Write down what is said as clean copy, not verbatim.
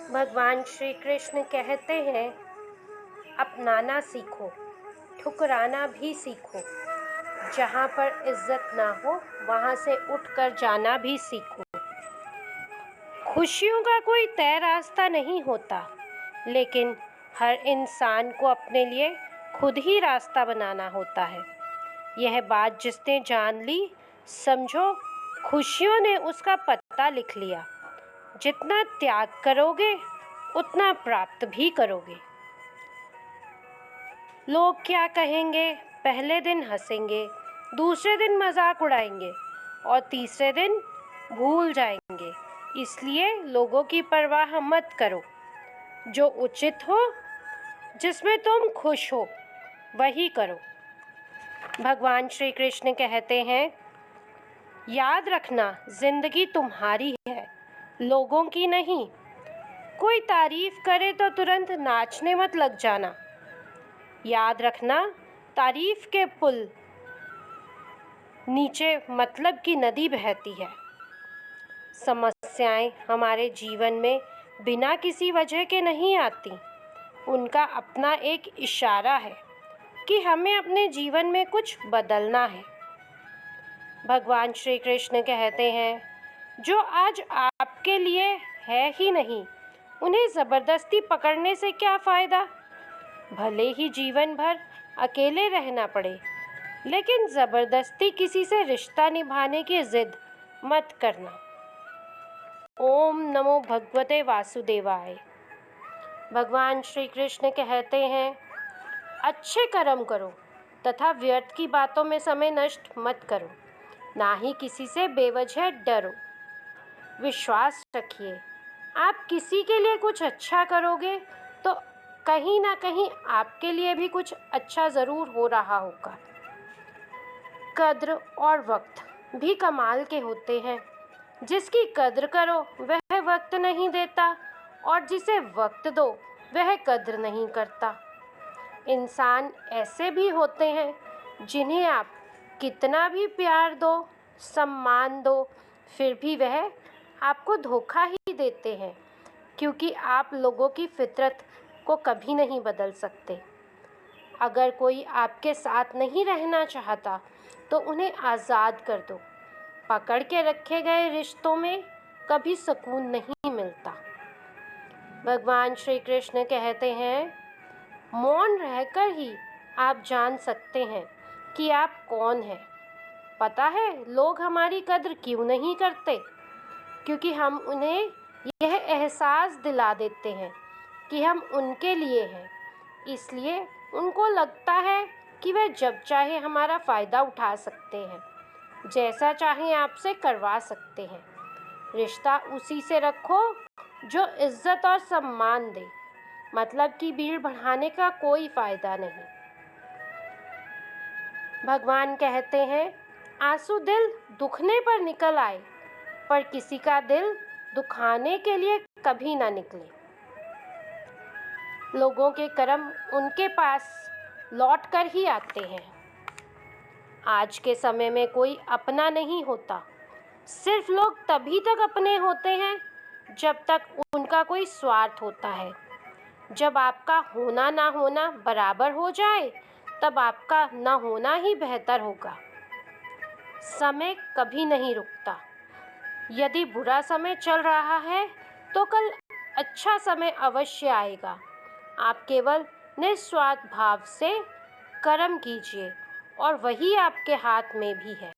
भगवान श्री कृष्ण कहते हैं, अपनाना सीखो, ठुकराना भी सीखो। जहाँ पर इज्जत ना हो वहाँ से उठकर जाना भी सीखो। खुशियों का कोई तय रास्ता नहीं होता, लेकिन हर इंसान को अपने लिए खुद ही रास्ता बनाना होता है। यह बात जिसने जान ली, समझो खुशियों ने उसका पता लिख लिया। जितना त्याग करोगे उतना प्राप्त भी करोगे। लोग क्या कहेंगे? पहले दिन हंसेंगे, दूसरे दिन मजाक उड़ाएंगे और तीसरे दिन भूल जाएंगे। इसलिए लोगों की परवाह मत करो। जो उचित हो, जिसमें तुम खुश हो, वही करो। भगवान श्री कृष्ण कहते हैं, याद रखना जिंदगी तुम्हारी है, लोगों की नहीं। कोई तारीफ करे तो तुरंत नाचने मत लग जाना। याद रखना, तारीफ के पुल नीचे मतलब की नदी बहती है। समस्याएं हमारे जीवन में बिना किसी वजह के नहीं आती। उनका अपना एक इशारा है कि हमें अपने जीवन में कुछ बदलना है। भगवान श्री कृष्ण कहते हैं, जो आज आपके लिए है ही नहीं, उन्हें ज़बरदस्ती पकड़ने से क्या फ़ायदा। भले ही जीवन भर अकेले रहना पड़े, लेकिन ज़बरदस्ती किसी से रिश्ता निभाने की ज़िद मत करना। ओम नमो भगवते वासुदेवाय। भगवान श्री कृष्ण कहते हैं, अच्छे कर्म करो तथा व्यर्थ की बातों में समय नष्ट मत करो, ना ही किसी से बेवजह डरो। विश्वास रखिए, आप किसी के लिए कुछ अच्छा करोगे तो कहीं ना कहीं आपके लिए भी कुछ अच्छा ज़रूर हो रहा होगा। कद्र और वक्त भी कमाल के होते हैं। जिसकी कद्र करो वह वक्त नहीं देता, और जिसे वक्त दो वह कद्र नहीं करता। इंसान ऐसे भी होते हैं जिन्हें आप कितना भी प्यार दो, सम्मान दो, फिर भी वह आपको धोखा ही देते हैं, क्योंकि आप लोगों की फितरत को कभी नहीं बदल सकते। अगर कोई आपके साथ नहीं रहना चाहता तो उन्हें आज़ाद कर दो। पकड़ के रखे गए रिश्तों में कभी सुकून नहीं मिलता। भगवान श्री कृष्ण कहते हैं, मौन रहकर ही आप जान सकते हैं कि आप कौन हैं। पता है लोग हमारी कद्र क्यों नहीं करते? क्योंकि हम उन्हें यह एहसास दिला देते हैं कि हम उनके लिए हैं। इसलिए उनको लगता है कि वह जब चाहे हमारा फ़ायदा उठा सकते हैं, जैसा चाहे आपसे करवा सकते हैं। रिश्ता उसी से रखो जो इज्जत और सम्मान दे। मतलब की भीड़ बढ़ाने का कोई फ़ायदा नहीं। भगवान कहते हैं, आंसू दिल दुखने पर निकल आए, पर किसी का दिल दुखाने के लिए कभी ना निकले। लोगों के कर्म उनके पास लौट कर ही आते हैं। आज के समय में कोई अपना नहीं होता। सिर्फ लोग तभी तक अपने होते हैं जब तक उनका कोई स्वार्थ होता है। जब आपका होना ना होना बराबर हो जाए, तब आपका ना होना ही बेहतर होगा। समय कभी नहीं रुकता। यदि बुरा समय चल रहा है तो कल अच्छा समय अवश्य आएगा। आप केवल निस्वार्थ भाव से कर्म कीजिए और वही आपके हाथ में भी है।